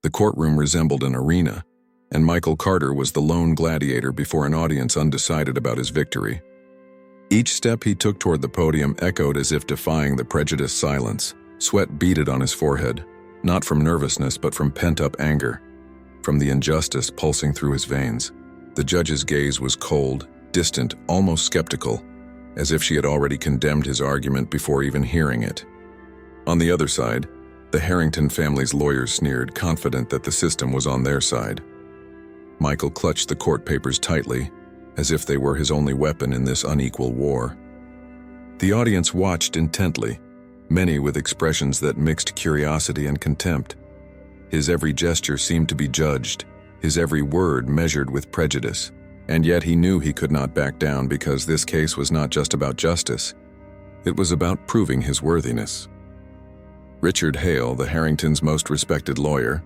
The courtroom resembled an arena, and Michael Carter was the lone gladiator before an audience undecided about his victory. Each step he took toward the podium echoed as if defying the prejudiced silence. Sweat beaded on his forehead, not from nervousness but from pent-up anger, from the injustice pulsing through his veins. The judge's gaze was cold, distant, almost skeptical, as if she had already condemned his argument before even hearing it. On the other side, the Harrington family's lawyers sneered, confident that the system was on their side. Michael clutched the court papers tightly, as if they were his only weapon in this unequal war. The audience watched intently, many with expressions that mixed curiosity and contempt. His every gesture seemed to be judged, his every word measured with prejudice, and yet he knew he could not back down because this case was not just about justice. It was about proving his worthiness. Richard Hale, the Harringtons' most respected lawyer,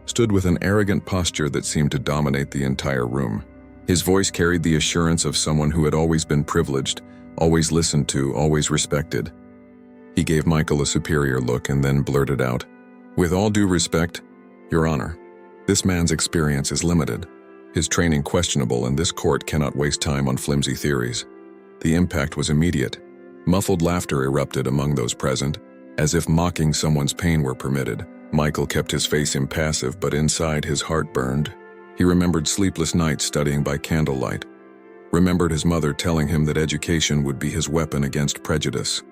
stood with an arrogant posture that seemed to dominate the entire room. His voice carried the assurance of someone who had always been privileged, always listened to, always respected. He gave Michael a superior look and then blurted out, "With all due respect, Your Honor, this man's experience is limited, his training questionable, and this court cannot waste time on flimsy theories." The impact was immediate. Muffled laughter erupted among those present, as if mocking someone's pain were permitted. Michael kept his face impassive, but inside his heart burned. He remembered sleepless nights studying by candlelight, remembered his mother telling him that education would be his weapon against prejudice.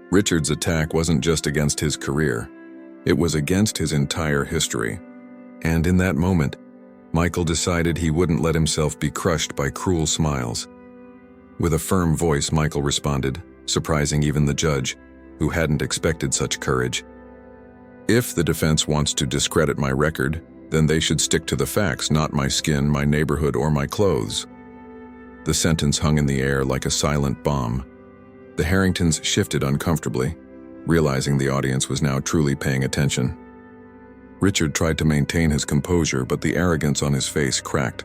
Richard's attack wasn't just against his career, it was against his entire history. And in that moment, Michael decided he wouldn't let himself be crushed by cruel smiles. With a firm voice, Michael responded, surprising even the judge, who hadn't expected such courage. "If the defense wants to discredit my record, then they should stick to the facts, not my skin, my neighborhood, or my clothes." The sentence hung in the air like a silent bomb. The Harringtons shifted uncomfortably, realizing the audience was now truly paying attention. Richard tried to maintain his composure, but the arrogance on his face cracked.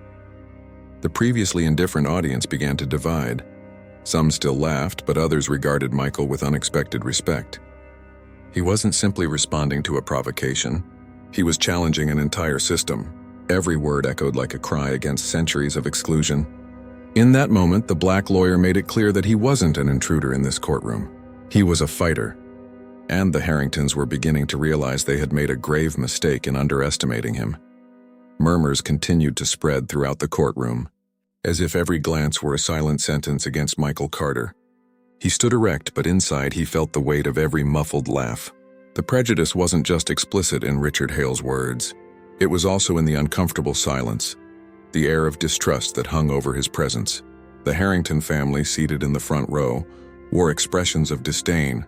The previously indifferent audience began to divide. Some still laughed, but others regarded Michael with unexpected respect. He wasn't simply responding to a provocation. He was challenging an entire system. Every word echoed like a cry against centuries of exclusion. In that moment, the black lawyer made it clear that he wasn't an intruder in this courtroom. He was a fighter. And the Harringtons were beginning to realize they had made a grave mistake in underestimating him. Murmurs continued to spread throughout the courtroom, as if every glance were a silent sentence against Michael Carter. He stood erect, but inside he felt the weight of every muffled laugh. The prejudice wasn't just explicit in Richard Hale's words. It was also in the uncomfortable silence, the air of distrust that hung over his presence. The Harrington family, seated in the front row, wore expressions of disdain,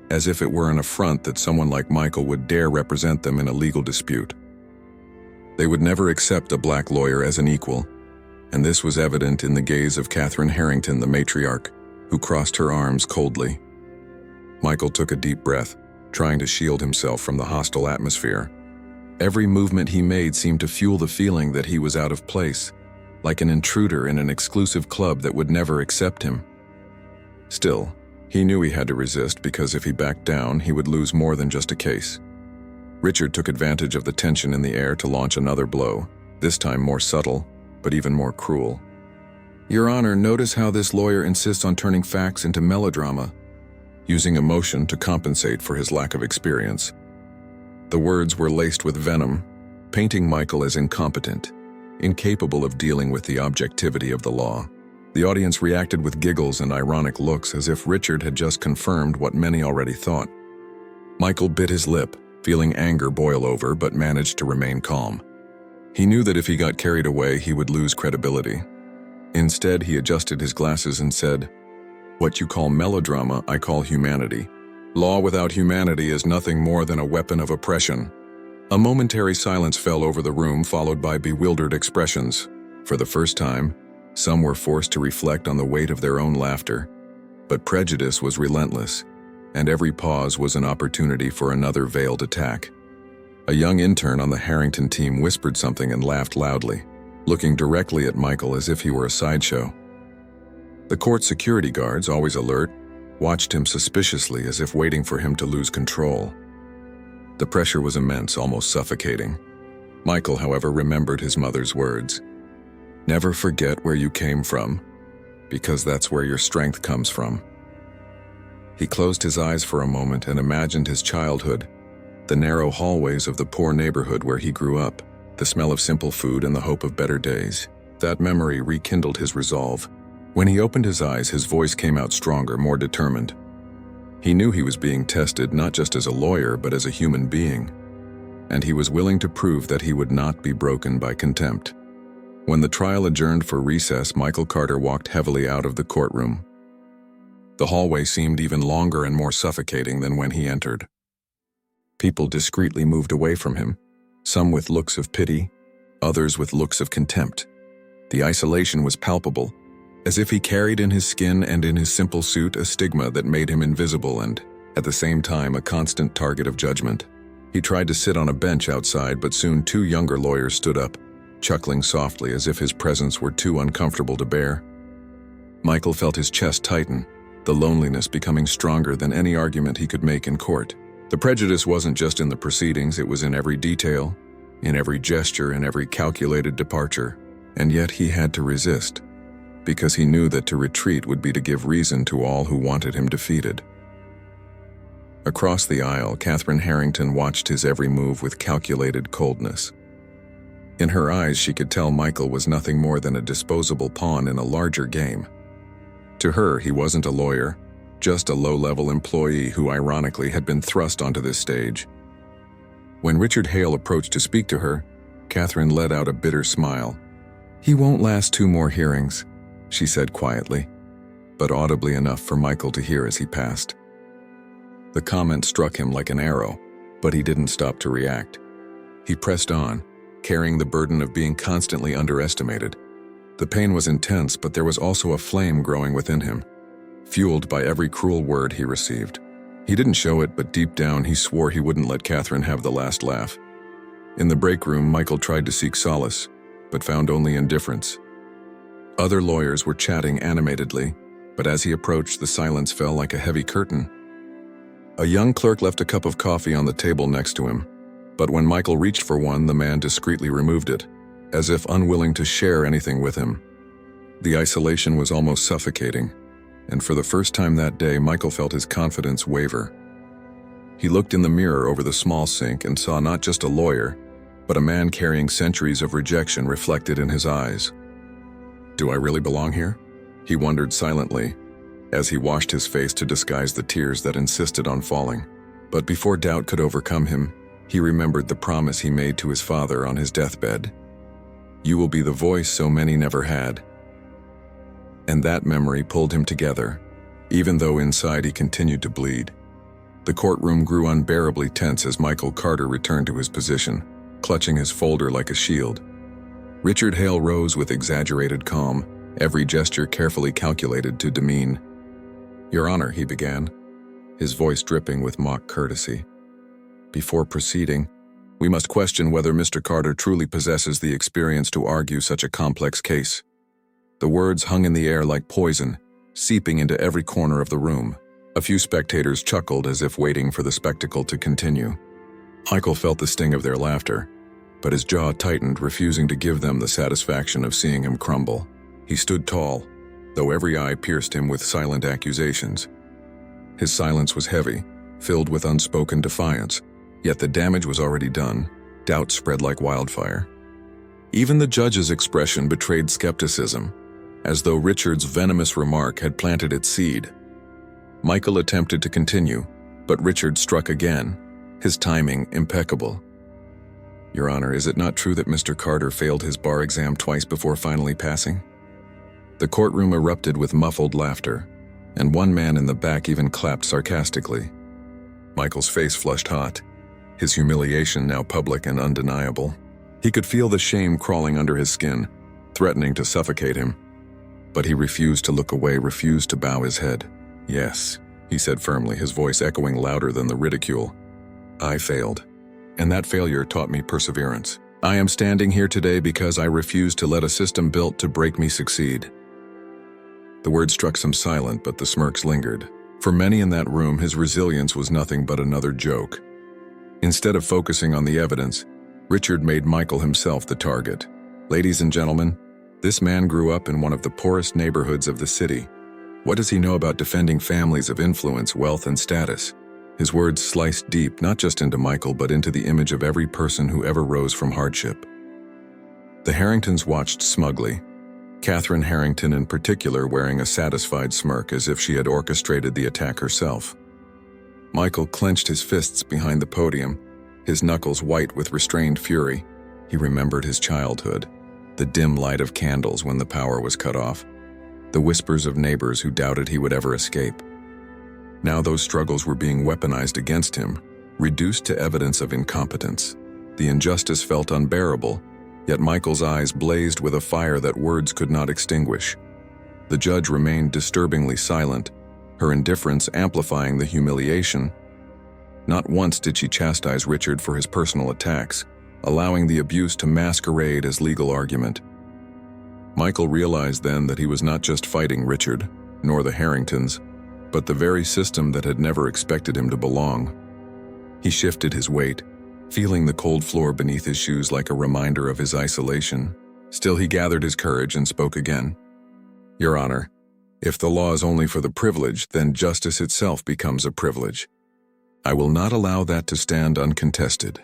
as if it were an affront that someone like Michael would dare represent them in a legal dispute. They would never accept a black lawyer as an equal, and this was evident in the gaze of Catherine Harrington, the matriarch, who crossed her arms coldly. Michael took a deep breath, trying to shield himself from the hostile atmosphere. Every movement he made seemed to fuel the feeling that he was out of place, like an intruder in an exclusive club that would never accept him. Still, he knew he had to resist because if he backed down, he would lose more than just a case. Richard took advantage of the tension in the air to launch another blow, this time more subtle, but even more cruel. "Your Honor, notice how this lawyer insists on turning facts into melodrama," using emotion to compensate for his lack of experience. The words were laced with venom, painting Michael as incompetent, incapable of dealing with the objectivity of the law. The audience reacted with giggles and ironic looks as if Richard had just confirmed what many already thought. Michael bit his lip, feeling anger boil over, but managed to remain calm. He knew that if he got carried away, he would lose credibility. Instead, he adjusted his glasses and said, "What you call melodrama, I call humanity. Law without humanity is nothing more than a weapon of oppression." A momentary silence fell over the room, followed by bewildered expressions. For the first time, some were forced to reflect on the weight of their own laughter. But prejudice was relentless, and every pause was an opportunity for another veiled attack. A young intern on the Harrington team whispered something and laughed loudly, looking directly at Michael as if he were a sideshow. The court security guards, always alert, watched him suspiciously as if waiting for him to lose control. The pressure was immense, almost suffocating. Michael, however, remembered his mother's words. Never forget where you came from, because that's where your strength comes from. He closed his eyes for a moment and imagined his childhood, the narrow hallways of the poor neighborhood where he grew up, the smell of simple food and the hope of better days. That memory rekindled his resolve. When he opened his eyes, his voice came out stronger, more determined. He knew he was being tested not just as a lawyer, but as a human being, and he was willing to prove that he would not be broken by contempt. When the trial adjourned for recess, Michael Carter walked heavily out of the courtroom. The hallway seemed even longer and more suffocating than when he entered. People discreetly moved away from him, some with looks of pity, others with looks of contempt. The isolation was palpable, as if he carried in his skin and in his simple suit a stigma that made him invisible and, at the same time, a constant target of judgment. He tried to sit on a bench outside, but soon 2 younger lawyers stood up, chuckling softly as if his presence were too uncomfortable to bear. Michael felt his chest tighten, the loneliness becoming stronger than any argument he could make in court. The prejudice wasn't just in the proceedings, it was in every detail, in every gesture, in every calculated departure. And yet he had to resist, because he knew that to retreat would be to give reason to all who wanted him defeated. Across the aisle, Catherine Harrington watched his every move with calculated coldness. In her eyes, she could tell Michael was nothing more than a disposable pawn in a larger game. To her, he wasn't a lawyer, just a low-level employee who ironically had been thrust onto this stage. When Richard Hale approached to speak to her, Catherine let out a bitter smile. "He won't last 2 more hearings," she said quietly, but audibly enough for Michael to hear as he passed. The comment struck him like an arrow, but he didn't stop to react. He pressed on, carrying the burden of being constantly underestimated. The pain was intense, but there was also a flame growing within him, fueled by every cruel word he received. He didn't show it, but deep down he swore he wouldn't let Catherine have the last laugh. In the break room, Michael tried to seek solace, but found only indifference. Other lawyers were chatting animatedly, but as he approached, the silence fell like a heavy curtain. A young clerk left a cup of coffee on the table next to him, but when Michael reached for one, the man discreetly removed it, as if unwilling to share anything with him. The isolation was almost suffocating, and for the first time that day, Michael felt his confidence waver. He looked in the mirror over the small sink and saw not just a lawyer, but a man carrying centuries of rejection reflected in his eyes. "Do I really belong here?" he wondered silently, as he washed his face to disguise the tears that insisted on falling. But before doubt could overcome him, he remembered the promise he made to his father on his deathbed. "You will be the voice so many never had." And that memory pulled him together, even though inside he continued to bleed. The courtroom grew unbearably tense as Michael Carter returned to his position, clutching his folder like a shield. Richard Hale rose with exaggerated calm, every gesture carefully calculated to demean. "Your Honor," he began, his voice dripping with mock courtesy. "Before proceeding, we must question whether Mr. Carter truly possesses the experience to argue such a complex case." The words hung in the air like poison, seeping into every corner of the room. A few spectators chuckled as if waiting for the spectacle to continue. Michael felt the sting of their laughter, but his jaw tightened, refusing to give them the satisfaction of seeing him crumble. He stood tall, though every eye pierced him with silent accusations. His silence was heavy, filled with unspoken defiance, yet the damage was already done. Doubt spread like wildfire. Even the judge's expression betrayed skepticism, as though Richard's venomous remark had planted its seed. Michael attempted to continue, but Richard struck again, his timing impeccable. "Your Honor, is it not true that Mr. Carter failed his bar exam twice before finally passing?" The courtroom erupted with muffled laughter, and one man in the back even clapped sarcastically. Michael's face flushed hot, his humiliation now public and undeniable. He could feel the shame crawling under his skin, threatening to suffocate him. But he refused to look away, refused to bow his head. "Yes," he said firmly, his voice echoing louder than the ridicule. "I failed, and that failure taught me perseverance. I am standing here today because I refused to let a system built to break me succeed." The words struck some silent, but the smirks lingered. For many in that room, his resilience was nothing but another joke. Instead of focusing on the evidence, Richard made Michael himself the target. Ladies and gentlemen, this man grew up in one of the poorest neighborhoods of the city. What does he know about defending families of influence, wealth, and status? His words sliced deep, not just into Michael, but into the image of every person who ever rose from hardship. The Harringtons watched smugly, Catherine Harrington in particular wearing a satisfied smirk as if she had orchestrated the attack herself. Michael clenched his fists behind the podium, his knuckles white with restrained fury. He remembered his childhood, the dim light of candles when the power was cut off, the whispers of neighbors who doubted he would ever escape. Now those struggles were being weaponized against him, reduced to evidence of incompetence. The injustice felt unbearable, yet Michael's eyes blazed with a fire that words could not extinguish. The judge remained disturbingly silent, her indifference amplifying the humiliation. Not once did she chastise Richard for his personal attacks, allowing the abuse to masquerade as legal argument. Michael realized then that he was not just fighting Richard, nor the Harringtons, but the very system that had never expected him to belong. He shifted his weight, feeling the cold floor beneath his shoes like a reminder of his isolation. Still, he gathered his courage and spoke again. "Your Honor, if the law is only for the privileged, then justice itself becomes a privilege. I will not allow that to stand uncontested."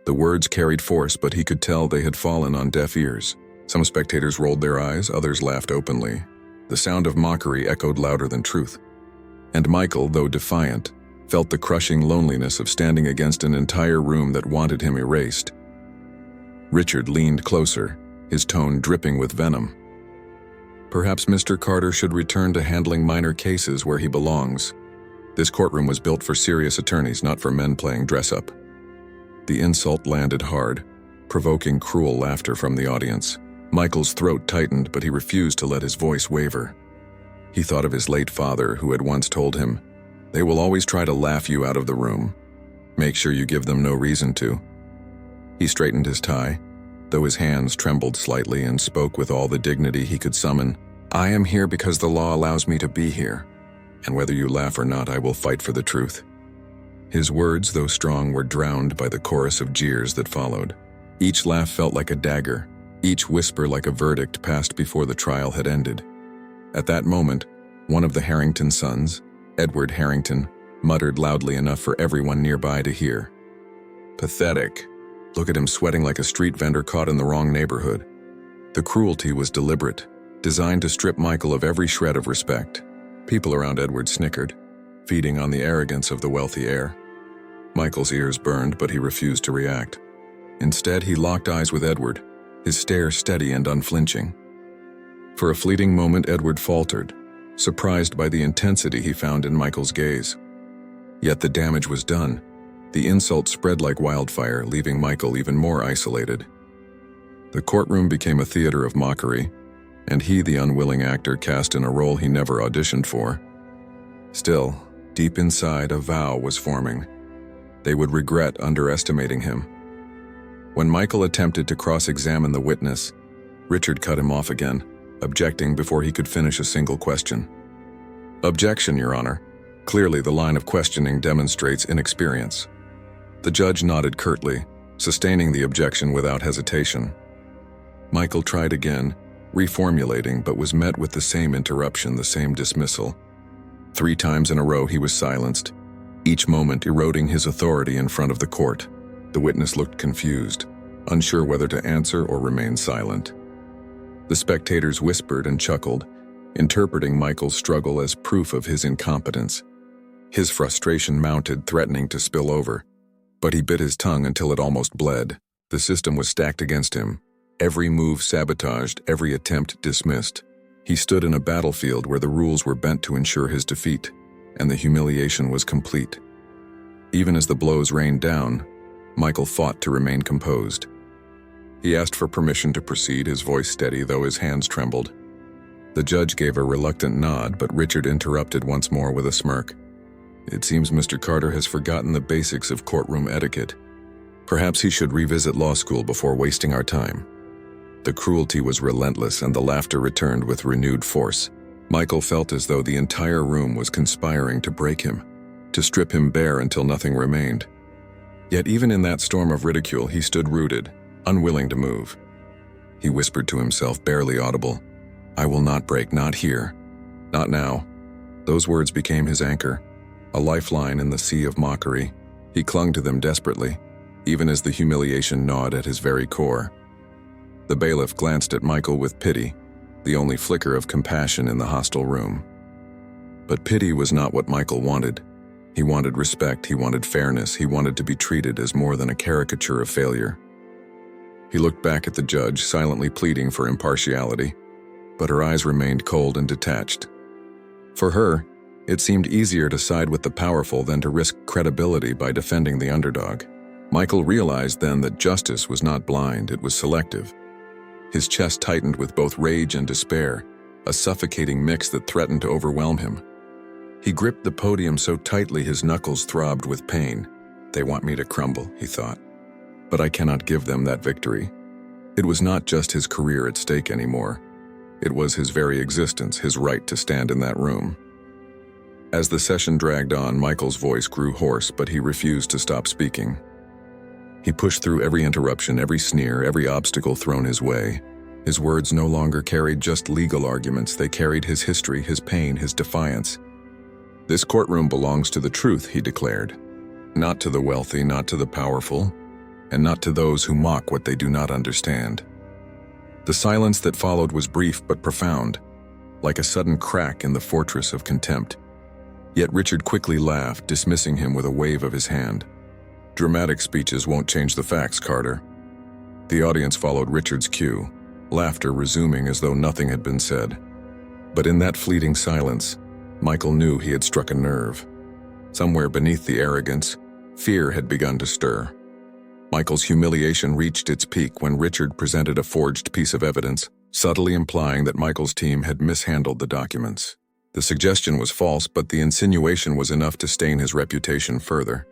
The words carried force, but he could tell they had fallen on deaf ears. Some spectators rolled their eyes, others laughed openly. The sound of mockery echoed louder than truth. And Michael, though defiant, felt the crushing loneliness of standing against an entire room that wanted him erased. Richard leaned closer, his tone dripping with venom. "Perhaps Mr. Carter should return to handling minor cases where he belongs. This courtroom was built for serious attorneys, not for men playing dress-up." The insult landed hard, provoking cruel laughter from the audience. Michael's throat tightened, but he refused to let his voice waver. He thought of his late father, who had once told him, "They will always try to laugh you out of the room. Make sure you give them no reason to." He straightened his tie, though his hands trembled slightly, and spoke with all the dignity he could summon. "I am here because the law allows me to be here, and whether you laugh or not, I will fight for the truth." His words, though strong, were drowned by the chorus of jeers that followed. Each laugh felt like a dagger, each whisper like a verdict passed before the trial had ended. At that moment, one of the Harrington sons, Edward Harrington, muttered loudly enough for everyone nearby to hear. "Pathetic. Look at him sweating like a street vendor caught in the wrong neighborhood." The cruelty was deliberate, designed to strip Michael of every shred of respect. People around Edward snickered, feeding on the arrogance of the wealthy heir. Michael's ears burned, but he refused to react. Instead, he locked eyes with Edward, his stare steady and unflinching. For a fleeting moment, Edward faltered, surprised by the intensity he found in Michael's gaze. Yet the damage was done. The insult spread like wildfire, leaving Michael even more isolated. The courtroom became a theater of mockery, and he, the unwilling actor, cast in a role he never auditioned for. Still, deep inside, a vow was forming. They would regret underestimating him. When Michael attempted to cross-examine the witness, Richard cut him off again, objecting before he could finish a single question. "Objection, Your Honor. Clearly, the line of questioning demonstrates inexperience." The judge nodded curtly, sustaining the objection without hesitation. Michael tried again, reformulating, but was met with the same interruption, the same dismissal. 3 times in a row he was silenced, each moment eroding his authority in front of the court. The witness looked confused, unsure whether to answer or remain silent. The spectators whispered and chuckled, interpreting Michael's struggle as proof of his incompetence. His frustration mounted, threatening to spill over, but he bit his tongue until it almost bled. The system was stacked against him, every move sabotaged, every attempt dismissed. He stood in a battlefield where the rules were bent to ensure his defeat, and the humiliation was complete. Even as the blows rained down, Michael fought to remain composed. He asked for permission to proceed, his voice steady, though his hands trembled. The judge gave a reluctant nod, but Richard interrupted once more with a smirk. "It seems Mr. Carter has forgotten the basics of courtroom etiquette. Perhaps he should revisit law school before wasting our time." The cruelty was relentless, and the laughter returned with renewed force. Michael felt as though the entire room was conspiring to break him, to strip him bare until nothing remained. Yet even in that storm of ridicule, he stood rooted, unwilling to move. He whispered to himself, barely audible, "I will not break, not here, not now." Those words became his anchor, a lifeline in the sea of mockery. He clung to them desperately, even as the humiliation gnawed at his very core. The bailiff glanced at Michael with pity, the only flicker of compassion in the hostile room. But pity was not what Michael wanted. He wanted respect, he wanted fairness, he wanted to be treated as more than a caricature of failure. He looked back at the judge, silently pleading for impartiality, but her eyes remained cold and detached. For her, it seemed easier to side with the powerful than to risk credibility by defending the underdog. Michael realized then that justice was not blind, it was selective. His chest tightened with both rage and despair, a suffocating mix that threatened to overwhelm him. He gripped the podium so tightly his knuckles throbbed with pain. "They want me to crumble," he thought. "But I cannot give them that victory." It was not just his career at stake anymore. It was his very existence, his right to stand in that room. As the session dragged on, Michael's voice grew hoarse, but he refused to stop speaking. He pushed through every interruption, every sneer, every obstacle thrown his way. His words no longer carried just legal arguments, they carried his history, his pain, his defiance. "This courtroom belongs to the truth," he declared. "Not to the wealthy, not to the powerful, and not to those who mock what they do not understand." The silence that followed was brief but profound, like a sudden crack in the fortress of contempt. Yet Richard quickly laughed, dismissing him with a wave of his hand. "Dramatic speeches won't change the facts, Carter." The audience followed Richard's cue, laughter resuming as though nothing had been said. But in that fleeting silence, Michael knew he had struck a nerve. Somewhere beneath the arrogance, fear had begun to stir. Michael's humiliation reached its peak when Richard presented a forged piece of evidence, subtly implying that Michael's team had mishandled the documents. The suggestion was false, but the insinuation was enough to stain his reputation further.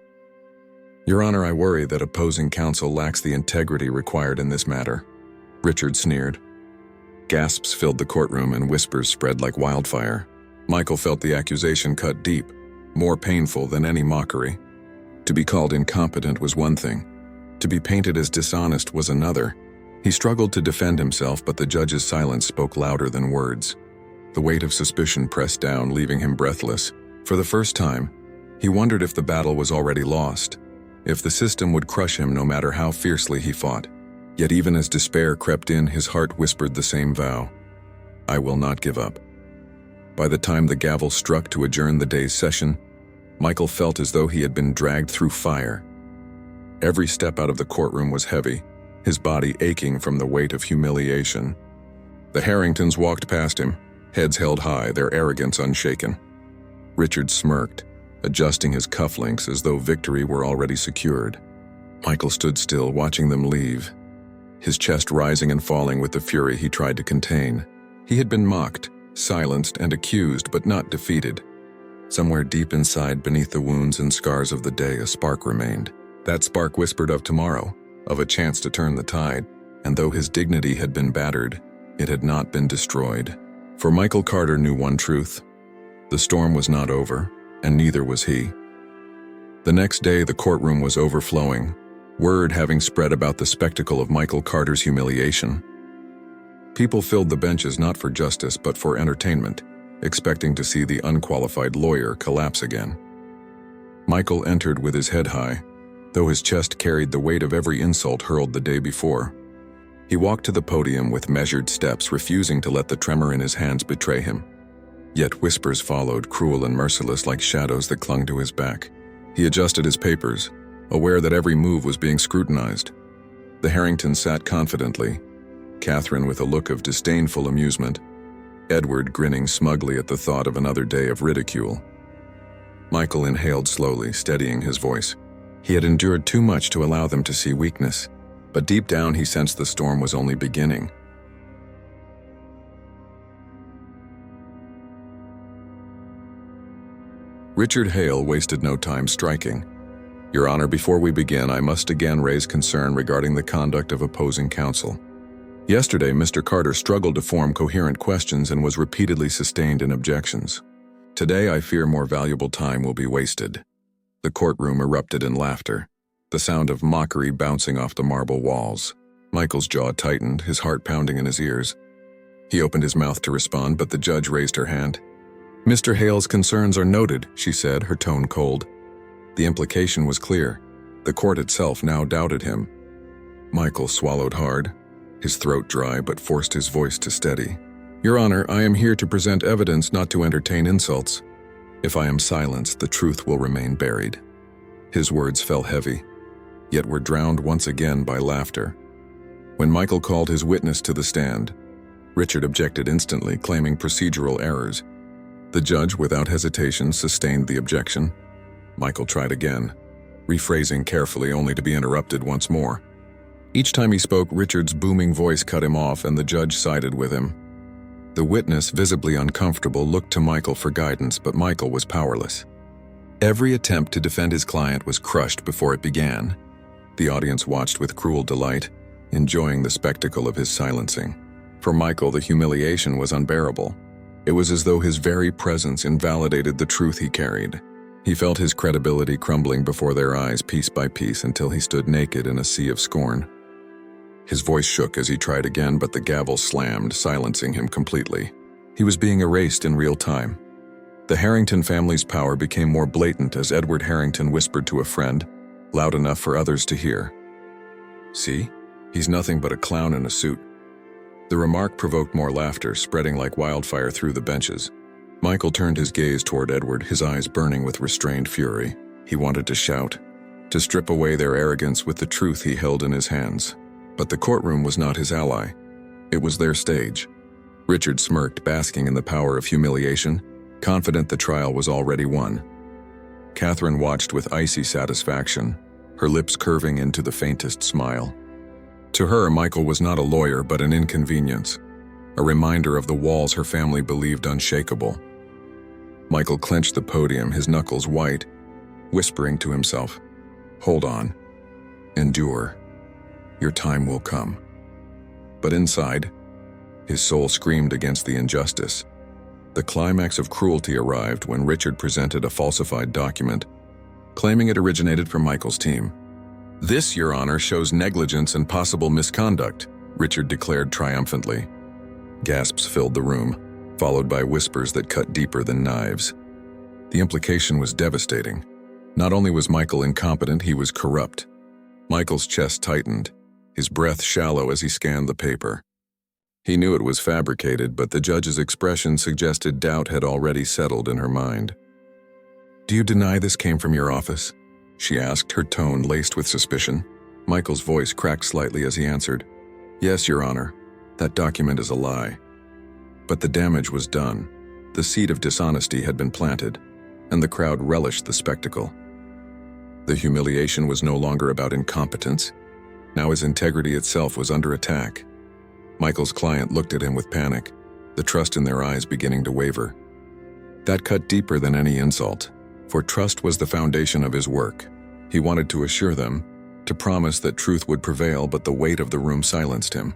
"Your Honor, I worry that opposing counsel lacks the integrity required in this matter," Richard sneered. Gasps filled the courtroom and whispers spread like wildfire. Michael felt the accusation cut deep, more painful than any mockery. To be called incompetent was one thing. To be painted as dishonest was another. He struggled to defend himself, but the judge's silence spoke louder than words. The weight of suspicion pressed down, leaving him breathless. For the first time, he wondered if the battle was already lost, if the system would crush him no matter how fiercely he fought. Yet even as despair crept in, his heart whispered the same vow: "I will not give up." By the time the gavel struck to adjourn the day's session, Michael felt as though he had been dragged through fire. Every step out of the courtroom was heavy, his body aching from the weight of humiliation. The Harringtons walked past him, heads held high, their arrogance unshaken. Richard smirked, adjusting his cufflinks as though victory were already secured. Michael stood still, watching them leave, his chest rising and falling with the fury he tried to contain. He had been mocked, silenced, and accused, but not defeated. Somewhere deep inside, beneath the wounds and scars of the day, a spark remained. That spark whispered of tomorrow, of a chance to turn the tide, and though his dignity had been battered, it had not been destroyed. For Michael Carter knew one truth: the storm was not over, and neither was he. The next day, the courtroom was overflowing, word having spread about the spectacle of Michael Carter's humiliation. People filled the benches not for justice but for entertainment, expecting to see the unqualified lawyer collapse again. Michael entered with his head high, though his chest carried the weight of every insult hurled the day before. He walked to the podium with measured steps, refusing to let the tremor in his hands betray him. Yet whispers followed, cruel and merciless like shadows that clung to his back. He adjusted his papers, aware that every move was being scrutinized. The Harrington sat confidently, Catherine with a look of disdainful amusement, Edward grinning smugly at the thought of another day of ridicule. Michael inhaled slowly, steadying his voice. He had endured too much to allow them to see weakness, but deep down he sensed the storm was only beginning. Richard Hale wasted no time striking. "Your Honor, before we begin, I must again raise concern regarding the conduct of opposing counsel. Yesterday, Mr. Carter struggled to form coherent questions and was repeatedly sustained in objections. Today, I fear more valuable time will be wasted." The courtroom erupted in laughter. the sound of mockery bouncing off the marble walls. Michael's jaw tightened, his heart pounding in his ears. He opened his mouth to respond, but the judge raised her hand. "Mr. Hale's concerns are noted," she said, her tone cold. The implication was clear. The court itself now doubted him. Michael swallowed hard, his throat dry, but forced his voice to steady. "Your Honor, I am here to present evidence, not to entertain insults. If I am silenced, the truth will remain buried." His words fell heavy, yet were drowned once again by laughter. When Michael called his witness to the stand, Richard objected instantly, claiming procedural errors. The judge, without hesitation, sustained the objection. Michael tried again, rephrasing carefully only to be interrupted once more. Each time he spoke, Richard's booming voice cut him off, and the judge sided with him. The witness, visibly uncomfortable, looked to Michael for guidance, but Michael was powerless. Every attempt to defend his client was crushed before it began. The audience watched with cruel delight, enjoying the spectacle of his silencing. For Michael, the humiliation was unbearable. It was as though his very presence invalidated the truth he carried. He felt his credibility crumbling before their eyes piece by piece until he stood naked in a sea of scorn. His voice shook as he tried again, but the gavel slammed, silencing him completely. He was being erased in real time. The Harrington family's power became more blatant as Edward Harrington whispered to a friend, loud enough for others to hear. "See? He's nothing but a clown in a suit." The remark provoked more laughter, spreading like wildfire through the benches. Michael turned his gaze toward Edward, his eyes burning with restrained fury. He wanted to shout, to strip away their arrogance with the truth he held in his hands. But the courtroom was not his ally. It was their stage. Richard smirked, basking in the power of humiliation, confident the trial was already won. Catherine watched with icy satisfaction, her lips curving into the faintest smile. To her, Michael was not a lawyer but an inconvenience, a reminder of the walls her family believed unshakable. Michael clenched the podium, his knuckles white, whispering to himself, "Hold on. Endure. Your time will come." But inside, his soul screamed against the injustice. The climax of cruelty arrived when Richard presented a falsified document, claiming it originated from Michael's team. "This, Your Honor, shows negligence and possible misconduct," Richard declared triumphantly. Gasps filled the room, followed by whispers that cut deeper than knives. The implication was devastating. Not only was Michael incompetent, he was corrupt. Michael's chest tightened, his breath shallow as he scanned the paper. He knew it was fabricated, but the judge's expression suggested doubt had already settled in her mind. "Do you deny this came from your office?" she asked, her tone laced with suspicion. Michael's voice cracked slightly as he answered, "Yes, Your Honor. That document is a lie." But the damage was done. The seed of dishonesty had been planted, and the crowd relished the spectacle. The humiliation was no longer about incompetence. Now his integrity itself was under attack. Michael's client looked at him with panic, the trust in their eyes beginning to waver. That cut deeper than any insult, for trust was the foundation of his work. He wanted to assure them, to promise that truth would prevail, but the weight of the room silenced him.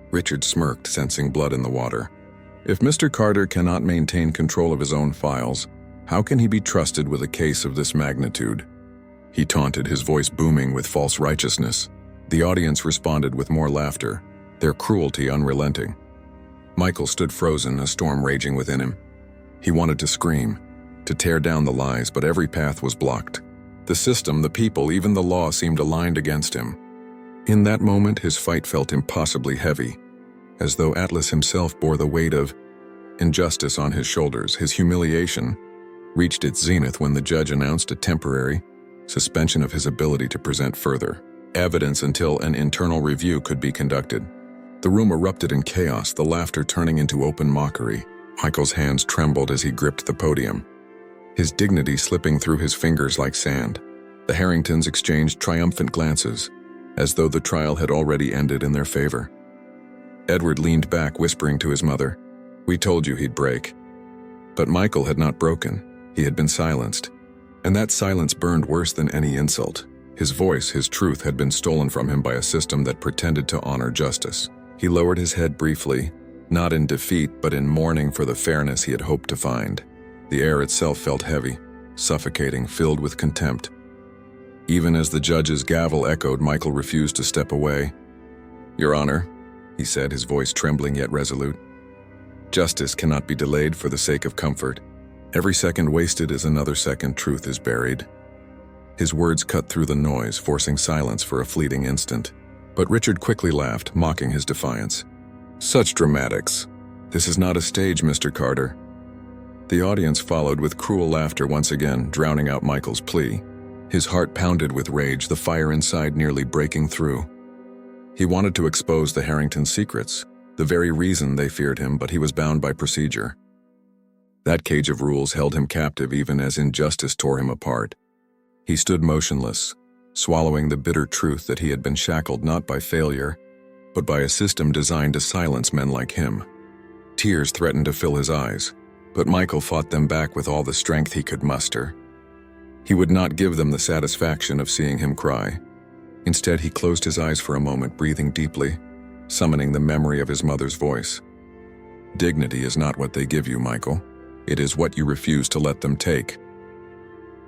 Richard smirked, sensing blood in the water. If Mr. Carter cannot maintain control of his own files, how can he be trusted with a case of this magnitude? He taunted, his voice booming with false righteousness. The audience responded with more laughter, their cruelty unrelenting. Michael stood frozen, a storm raging within him. He wanted to scream, to tear down the lies, but every path was blocked. The system, the people, even the law seemed aligned against him. In that moment, his fight felt impossibly heavy, as though Atlas himself bore the weight of injustice on his shoulders. His humiliation reached its zenith when the judge announced a temporary suspension of his ability to present further evidence until an internal review could be conducted. The room erupted in chaos, the laughter turning into open mockery. Michael's hands trembled as he gripped the podium, his dignity slipping through his fingers like sand. The Harringtons exchanged triumphant glances, as though the trial had already ended in their favor. Edward leaned back, whispering to his mother, "We told you he'd break." But Michael had not broken. He had been silenced. And that silence burned worse than any insult. His voice, his truth, had been stolen from him by a system that pretended to honor justice. He lowered his head briefly, not in defeat, but in mourning for the fairness he had hoped to find. The air itself felt heavy, suffocating, filled with contempt. Even as the judge's gavel echoed, Michael refused to step away. "Your Honor," he said, his voice trembling yet resolute, "justice cannot be delayed for the sake of comfort. Every second wasted is another second truth is buried." His words cut through the noise, forcing silence for a fleeting instant. But Richard quickly laughed, mocking his defiance. "Such dramatics. This is not a stage, Mr. Carter." The audience followed with cruel laughter once again, drowning out Michael's plea. His heart pounded with rage, the fire inside nearly breaking through. He wanted to expose the Harrington secrets, the very reason they feared him, but he was bound by procedure. That cage of rules held him captive even as injustice tore him apart. He stood motionless, swallowing the bitter truth that he had been shackled not by failure, but by a system designed to silence men like him. Tears threatened to fill his eyes, but Michael fought them back with all the strength he could muster. He would not give them the satisfaction of seeing him cry. Instead, he closed his eyes for a moment, breathing deeply, summoning the memory of his mother's voice. "Dignity is not what they give you, Michael. It is what you refuse to let them take."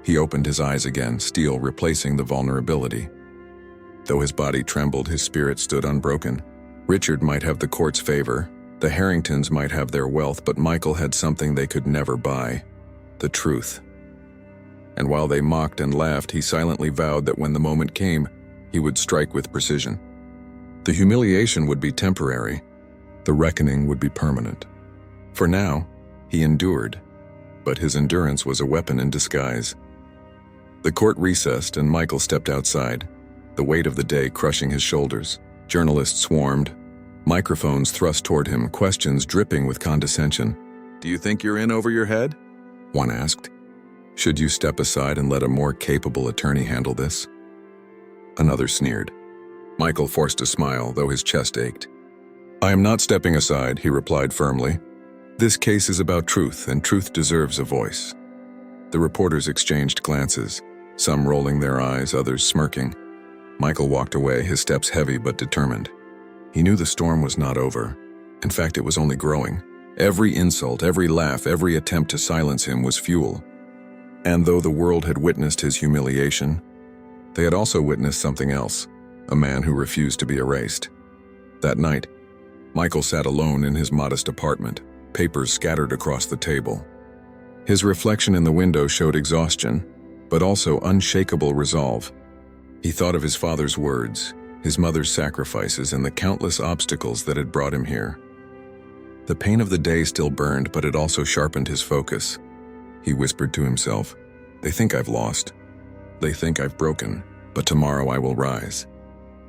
He opened his eyes again, steel replacing the vulnerability. Though his body trembled, his spirit stood unbroken. Richard might have the court's favor, the Harringtons might have their wealth, but Michael had something they could never buy: the truth. And while they mocked and laughed, he silently vowed that when the moment came, he would strike with precision. The humiliation would be temporary, the reckoning would be permanent. For now, he endured, but his endurance was a weapon in disguise. The court recessed and Michael stepped outside, the weight of the day crushing his shoulders. Journalists swarmed, microphones thrust toward him, questions dripping with condescension. "Do you think you're in over your head?" one asked. "Should you step aside and let a more capable attorney handle this?" Another sneered. Michael forced a smile, though his chest ached. "I am not stepping aside," he replied firmly. "This case is about truth, and truth deserves a voice." The reporters exchanged glances, some rolling their eyes, others smirking. Michael walked away, his steps heavy but determined. He knew the storm was not over. In fact, it was only growing. Every insult, every laugh, every attempt to silence him was fuel. And though the world had witnessed his humiliation, they had also witnessed something else, a man who refused to be erased. That night, Michael sat alone in his modest apartment, papers scattered across the table. His reflection in the window showed exhaustion, but also unshakable resolve. He thought of his father's words, his mother's sacrifices, and the countless obstacles that had brought him here. The pain of the day still burned, but it also sharpened his focus. He whispered to himself, "They think I've lost. They think I've broken, but tomorrow I will rise."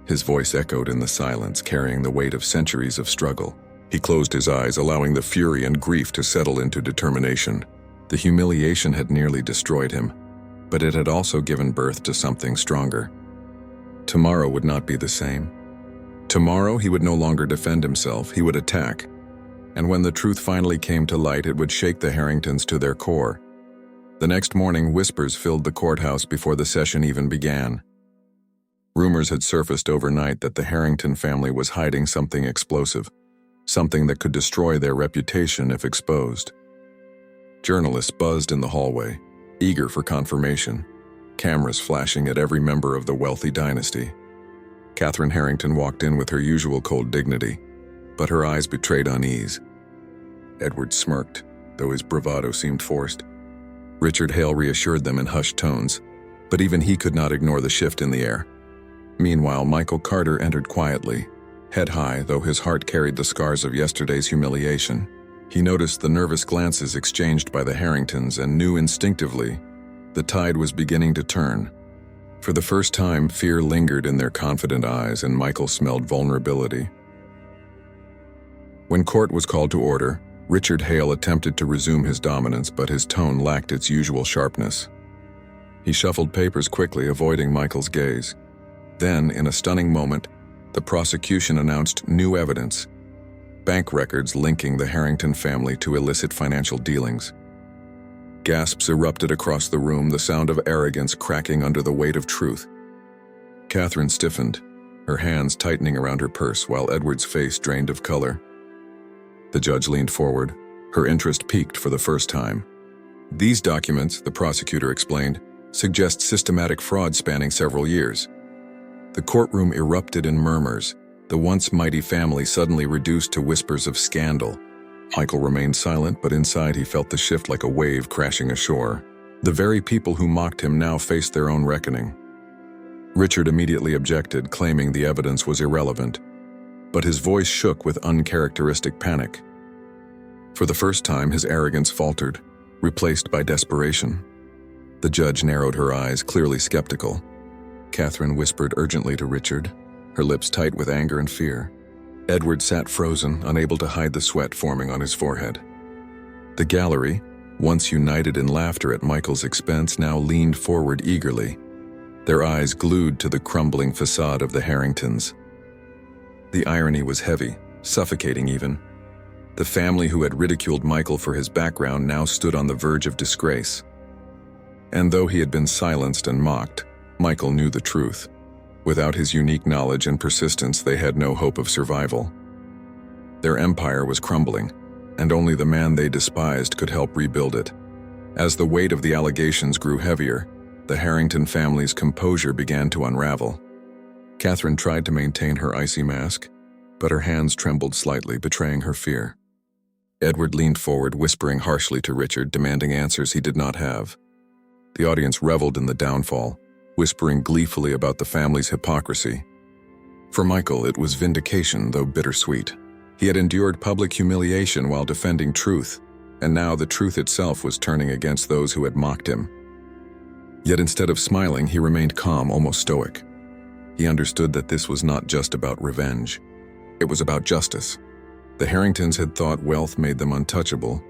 His voice echoed in the silence, carrying the weight of centuries of struggle. He closed his eyes, allowing the fury and grief to settle into determination. The humiliation had nearly destroyed him, but it had also given birth to something stronger. Tomorrow would not be the same. Tomorrow he would no longer defend himself, he would attack. And when the truth finally came to light, it would shake the Harringtons to their core. The next morning, whispers filled the courthouse before the session even began. Rumors had surfaced overnight that the Harrington family was hiding something explosive, something that could destroy their reputation if exposed. Journalists buzzed in the hallway, eager for confirmation, cameras flashing at every member of the wealthy dynasty. Catherine Harrington walked in with her usual cold dignity, but her eyes betrayed unease. Edward smirked, though his bravado seemed forced. Richard Hale reassured them in hushed tones, but even he could not ignore the shift in the air. Meanwhile, Michael Carter entered quietly, head high, though his heart carried the scars of yesterday's humiliation. He noticed the nervous glances exchanged by the Harringtons and knew instinctively the tide was beginning to turn. For the first time, fear lingered in their confident eyes, and Michael smelled vulnerability. When court was called to order, Richard Hale attempted to resume his dominance, but his tone lacked its usual sharpness. He shuffled papers quickly, avoiding Michael's gaze. Then, in a stunning moment, the prosecution announced new evidence: bank records linking the Harrington family to illicit financial dealings. Gasps erupted across the room, the sound of arrogance cracking under the weight of truth. Catherine stiffened, her hands tightening around her purse, while Edward's face drained of color. The judge leaned forward, her interest piqued for the first time. "These documents," the prosecutor explained, suggests systematic fraud spanning several years. The courtroom erupted in murmurs, the once mighty family suddenly reduced to whispers of scandal. Michael remained silent, but inside he felt the shift like a wave crashing ashore. The very people who mocked him now faced their own reckoning. Richard immediately objected, claiming the evidence was irrelevant, but his voice shook with uncharacteristic panic. For the first time, his arrogance faltered, replaced by desperation. The judge narrowed her eyes, clearly skeptical. Catherine whispered urgently to Richard, her lips tight with anger and fear. Edward sat frozen, unable to hide the sweat forming on his forehead. The gallery, once united in laughter at Michael's expense, now leaned forward eagerly, their eyes glued to the crumbling facade of the Harringtons. The irony was heavy, suffocating even. The family who had ridiculed Michael for his background now stood on the verge of disgrace. And though he had been silenced and mocked, Michael knew the truth. Without his unique knowledge and persistence, they had no hope of survival. Their empire was crumbling, and only the man they despised could help rebuild it. As the weight of the allegations grew heavier, the Harrington family's composure began to unravel. Catherine tried to maintain her icy mask, but her hands trembled slightly, betraying her fear. Edward leaned forward, whispering harshly to Richard, demanding answers he did not have. The audience reveled in the downfall, whispering gleefully about the family's hypocrisy. For Michael, it was vindication, though bittersweet. He had endured public humiliation while defending truth, and now the truth itself was turning against those who had mocked him. Yet instead of smiling, he remained calm, almost stoic. He understood that this was not just about revenge. It was about justice. The Harringtons had thought wealth made them untouchable,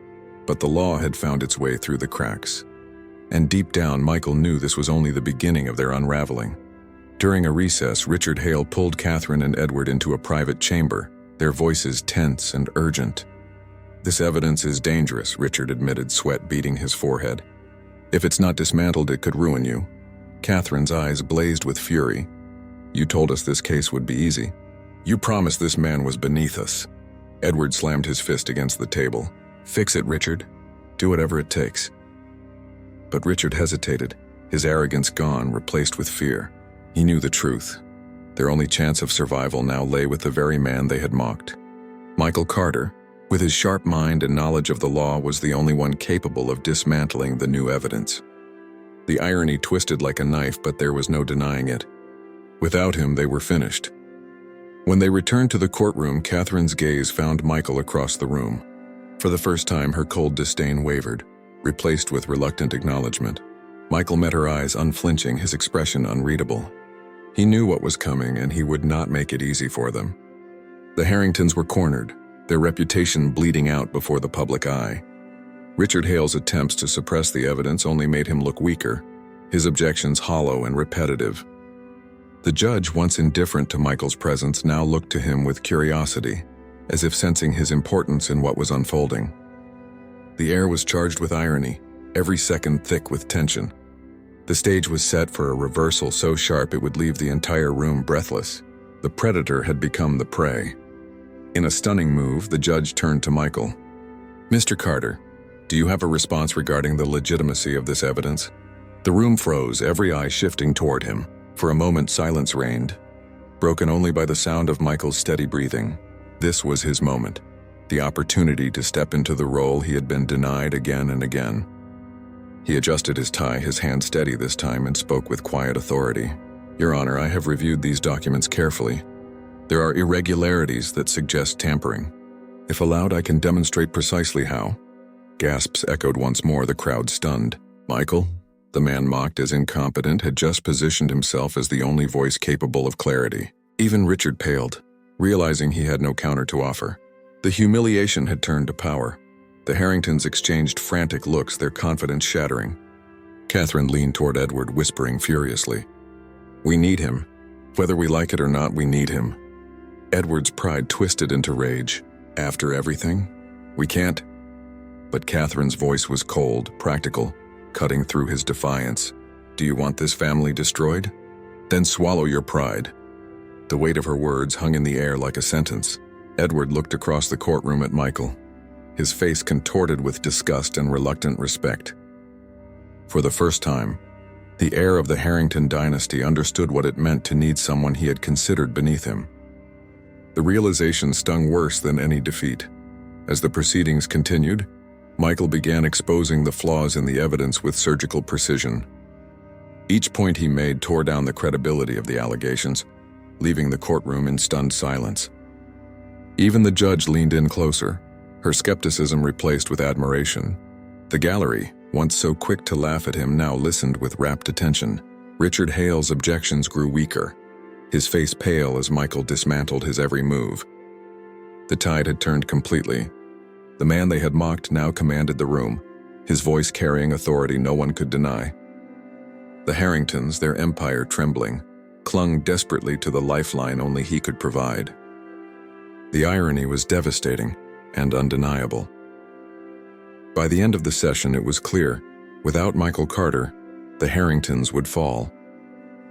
but the law had found its way through the cracks. And deep down, Michael knew this was only the beginning of their unraveling. During a recess, Richard Hale pulled Catherine and Edward into a private chamber, their voices tense and urgent. "This evidence is dangerous," Richard admitted, sweat beading his forehead. "If it's not dismantled, it could ruin you." Catherine's eyes blazed with fury. "You told us this case would be easy. You promised this man was beneath us." Edward slammed his fist against the table. "Fix it, Richard. Do whatever it takes." But Richard hesitated, his arrogance gone, replaced with fear. He knew the truth. Their only chance of survival now lay with the very man they had mocked. Michael Carter, with his sharp mind and knowledge of the law, was the only one capable of dismantling the new evidence. The irony twisted like a knife, but there was no denying it. Without him, they were finished. When they returned to the courtroom, Catherine's gaze found Michael across the room. For the first time, her cold disdain wavered, replaced with reluctant acknowledgement. Michael met her eyes, unflinching, his expression unreadable. He knew what was coming, and he would not make it easy for them. The Harringtons were cornered, their reputation bleeding out before the public eye. Richard Hale's attempts to suppress the evidence only made him look weaker, his objections hollow and repetitive. The judge, once indifferent to Michael's presence, now looked to him with curiosity, as if sensing his importance in what was unfolding. The air was charged with irony, every second thick with tension. The stage was set for a reversal so sharp it would leave the entire room breathless. The predator had become the prey. In a stunning move, the judge turned to Michael. "Mr. Carter, do you have a response regarding the legitimacy of this evidence?" The room froze, every eye shifting toward him. For a moment, silence reigned, broken only by the sound of Michael's steady breathing. This was his moment, the opportunity to step into the role he had been denied again and again. He adjusted his tie, his hand steady this time, and spoke with quiet authority. "Your Honor, I have reviewed these documents carefully. There are irregularities that suggest tampering. If allowed, I can demonstrate precisely how." Gasps echoed once more, the crowd stunned. Michael, the man mocked as incompetent, had just positioned himself as the only voice capable of clarity. Even Richard paled, realizing he had no counter to offer. The humiliation had turned to power. The Harringtons exchanged frantic looks, their confidence shattering. Catherine leaned toward Edward, whispering furiously, "We need him. Whether we like it or not, we need him." Edward's pride twisted into rage. "After everything? We can't." But Catherine's voice was cold, practical, cutting through his defiance. "Do you want this family destroyed? Then swallow your pride." The weight of her words hung in the air like a sentence. Edward looked across the courtroom at Michael, his face contorted with disgust and reluctant respect. For the first time, The heir of the Harrington dynasty understood what it meant to need someone he had considered beneath him. The realization stung worse than any defeat. As the proceedings continued, Michael began exposing the flaws in the evidence with surgical precision. Each point he made tore down the credibility of the allegations, leaving the courtroom in stunned silence. Even the judge leaned in closer, her skepticism replaced with admiration. The gallery, once so quick to laugh at him, now listened with rapt attention. Richard Hale's objections grew weaker, his face pale as Michael dismantled his every move. The tide had turned completely. The man they had mocked now commanded the room, his voice carrying authority no one could deny. The Harringtons, their empire trembling, clung desperately to the lifeline only he could provide. The irony was devastating and undeniable. By the end of the session, it was clear, without Michael Carter, the Harringtons would fall.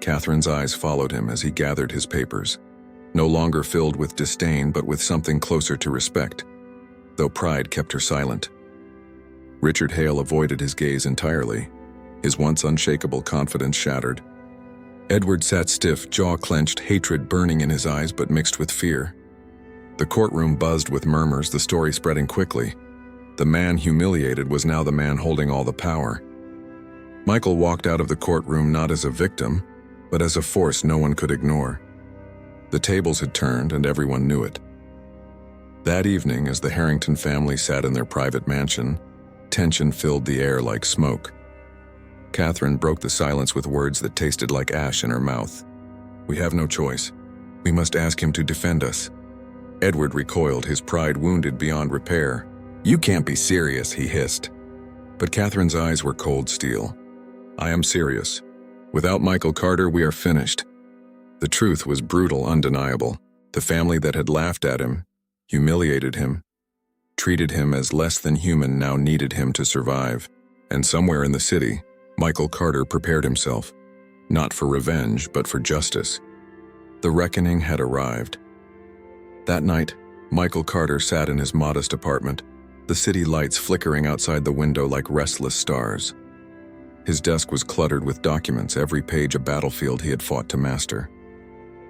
Catherine's eyes followed him as he gathered his papers, no longer filled with disdain but with something closer to respect, though pride kept her silent. Richard Hale avoided his gaze entirely, his once unshakable confidence shattered. Edward sat stiff, jaw clenched, hatred burning in his eyes but mixed with fear. The courtroom buzzed with murmurs, the story spreading quickly. The man humiliated was now the man holding all the power. Michael walked out of the courtroom not as a victim, but as a force no one could ignore. The tables had turned and everyone knew it. That evening, as the Harrington family sat in their private mansion, tension filled the air like smoke. Catherine broke the silence with words that tasted like ash in her mouth. "We have no choice. We must ask him to defend us." Edward recoiled, his pride wounded beyond repair. "You can't be serious," he hissed. But Catherine's eyes were cold steel. "I am serious. Without Michael Carter, we are finished." The truth was brutal, undeniable. The family that had laughed at him, humiliated him, treated him as less than human now needed him to survive. And somewhere in the city, Michael Carter prepared himself, not for revenge, but for justice. The reckoning had arrived. That night, Michael Carter sat in his modest apartment, the city lights flickering outside the window like restless stars. His desk was cluttered with documents, every page a battlefield he had fought to master,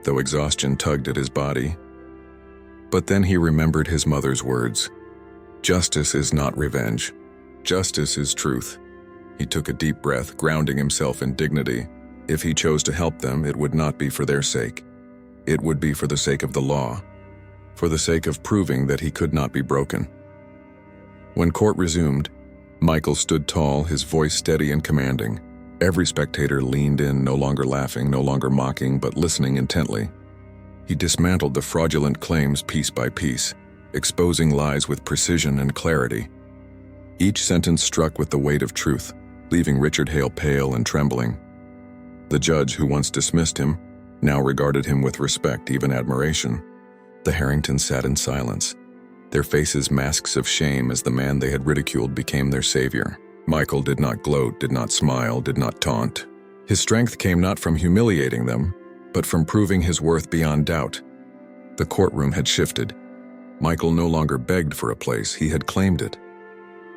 though exhaustion tugged at his body. But then he remembered his mother's words. "Justice is not revenge. Justice is truth." He took a deep breath, grounding himself in dignity. If he chose to help them, it would not be for their sake. It would be for the sake of the law, for the sake of proving that he could not be broken. When court resumed, Michael stood tall, his voice steady and commanding. Every spectator leaned in, no longer laughing, no longer mocking, but listening intently. He dismantled the fraudulent claims piece by piece, exposing lies with precision and clarity. Each sentence struck with the weight of truth, leaving Richard Hale pale and trembling. The judge, who once dismissed him, now regarded him with respect, even admiration. The Harringtons sat in silence, their faces masks of shame as the man they had ridiculed became their savior. Michael did not gloat, did not smile, did not taunt. His strength came not from humiliating them, but from proving his worth beyond doubt. The courtroom had shifted. Michael no longer begged for a place, he had claimed it.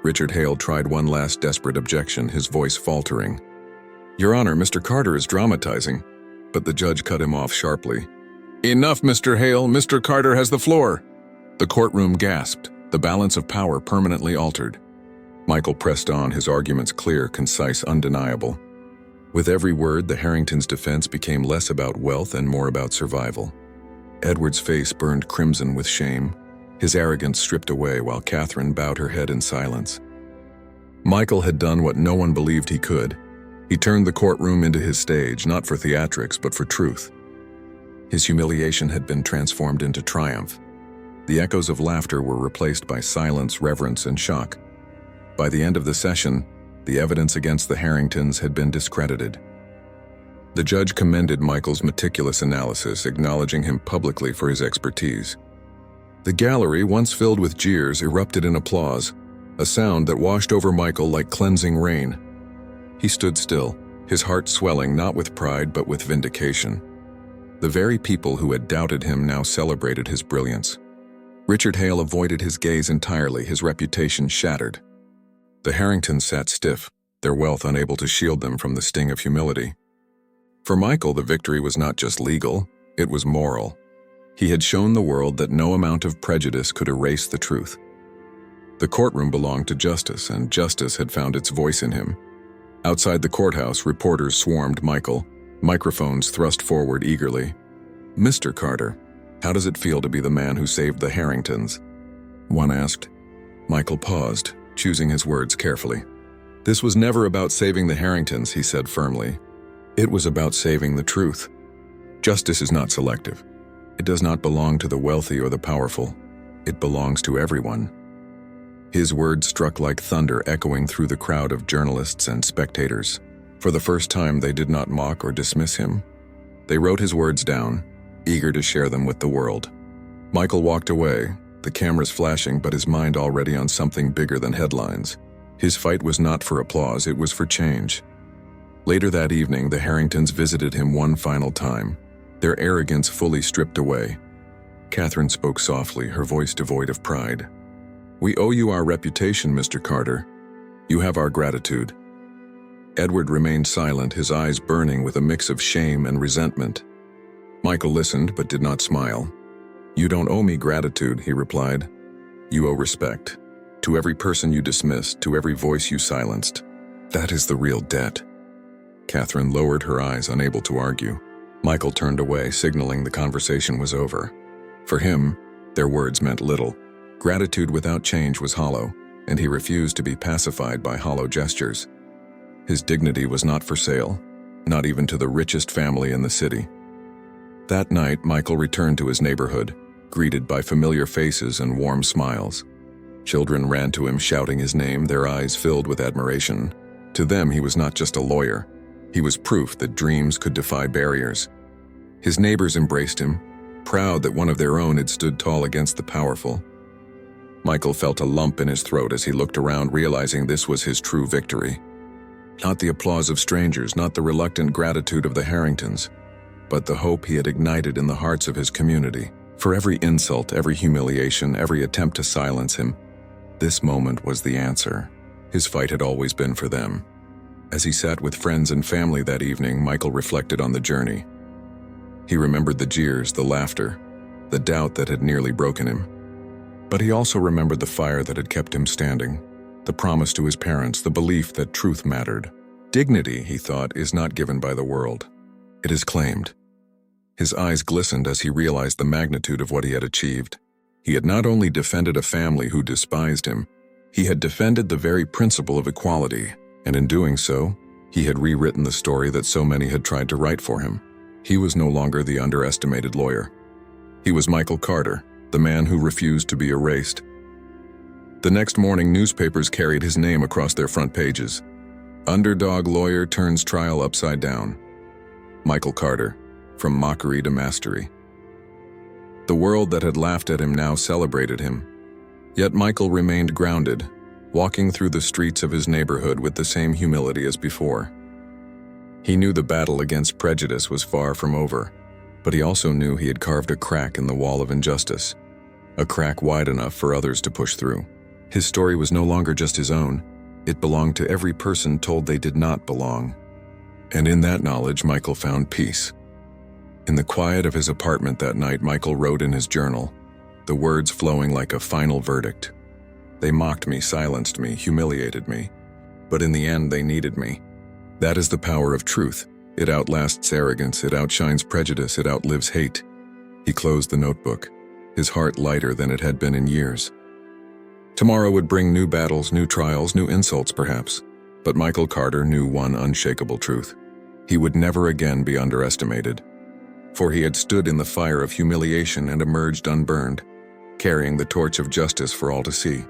Richard Hale tried one last desperate objection, his voice faltering. "Your Honor, Mr. Carter is dramatizing." But the judge cut him off sharply. "Enough, Mr. Hale. Mr. Carter has the floor." The courtroom gasped, the balance of power permanently altered. Michael pressed on, his arguments clear, concise, undeniable. With every word, the Harringtons' defense became less about wealth and more about survival. Edward's face burned crimson with shame, his arrogance stripped away while Catherine bowed her head in silence. Michael had done what no one believed he could. He turned the courtroom into his stage, not for theatrics, but for truth. His humiliation had been transformed into triumph. The echoes of laughter were replaced by silence, reverence, and shock. By the end of the session, the evidence against the Harringtons had been discredited. The judge commended Michael's meticulous analysis, acknowledging him publicly for his expertise. The gallery, once filled with jeers, erupted in applause, a sound that washed over Michael like cleansing rain. He stood still, his heart swelling not with pride but with vindication. The very people who had doubted him now celebrated his brilliance. Richard Hale avoided his gaze entirely, his reputation shattered. The Harringtons sat stiff, their wealth unable to shield them from the sting of humility. For Michael, the victory was not just legal, it was moral. He had shown the world that no amount of prejudice could erase the truth. The courtroom belonged to justice, and justice had found its voice in him. Outside the courthouse, reporters swarmed Michael, microphones thrust forward eagerly. "Mr. Carter, how does it feel to be the man who saved the Harringtons?" one asked. Michael paused, choosing his words carefully. "This was never about saving the Harringtons," he said firmly. "It was about saving the truth. Justice is not selective. It does not belong to the wealthy or the powerful. It belongs to everyone." His words struck like thunder, echoing through the crowd of journalists and spectators. For the first time, they did not mock or dismiss him. They wrote his words down, eager to share them with the world. Michael walked away, the cameras flashing, but his mind already on something bigger than headlines. His fight was not for applause, it was for change. Later that evening, the Harringtons visited him one final time, their arrogance fully stripped away. Catherine spoke softly, her voice devoid of pride. "We owe you our reputation, Mr. Carter. You have our gratitude." Edward remained silent, his eyes burning with a mix of shame and resentment. Michael listened but did not smile. "You don't owe me gratitude," he replied. "You owe respect. To every person you dismissed, to every voice you silenced. That is the real debt." Catherine lowered her eyes, unable to argue. Michael turned away, signaling the conversation was over. For him, their words meant little. Gratitude without change was hollow, and he refused to be pacified by hollow gestures. His dignity was not for sale, not even to the richest family in the city. That night, Michael returned to his neighborhood, greeted by familiar faces and warm smiles. Children ran to him, shouting his name, their eyes filled with admiration. To them, he was not just a lawyer. He was proof that dreams could defy barriers. His neighbors embraced him, proud that one of their own had stood tall against the powerful. Michael felt a lump in his throat as he looked around, realizing this was his true victory. Not the applause of strangers, not the reluctant gratitude of the Harringtons, but the hope he had ignited in the hearts of his community. For every insult, every humiliation, every attempt to silence him, this moment was the answer. His fight had always been for them. As he sat with friends and family that evening, Michael reflected on the journey. He remembered the jeers, the laughter, the doubt that had nearly broken him. But he also remembered the fire that had kept him standing, the promise to his parents, the belief that truth mattered. Dignity, he thought, is not given by the world. It is claimed. His eyes glistened as he realized the magnitude of what he had achieved. He had not only defended a family who despised him, he had defended the very principle of equality, and in doing so, he had rewritten the story that so many had tried to write for him. He was no longer the underestimated lawyer. He was Michael Carter, the man who refused to be erased. The next morning, newspapers carried his name across their front pages. Underdog lawyer turns trial upside down. Michael Carter, from mockery to mastery. The world that had laughed at him now celebrated him. Yet Michael remained grounded, walking through the streets of his neighborhood with the same humility as before. He knew the battle against prejudice was far from over, but he also knew he had carved a crack in the wall of injustice, a crack wide enough for others to push through. His story was no longer just his own. It belonged to every person told they did not belong. And in that knowledge, Michael found peace. In the quiet of his apartment that night, Michael wrote in his journal, the words flowing like a final verdict. "They mocked me, silenced me, humiliated me. But in the end, they needed me. That is the power of truth. It outlasts arrogance, it outshines prejudice, it outlives hate." He closed the notebook, his heart lighter than it had been in years. Tomorrow would bring new battles, new trials, new insults perhaps. But Michael Carter knew one unshakable truth. He would never again be underestimated. For he had stood in the fire of humiliation and emerged unburned, carrying the torch of justice for all to see.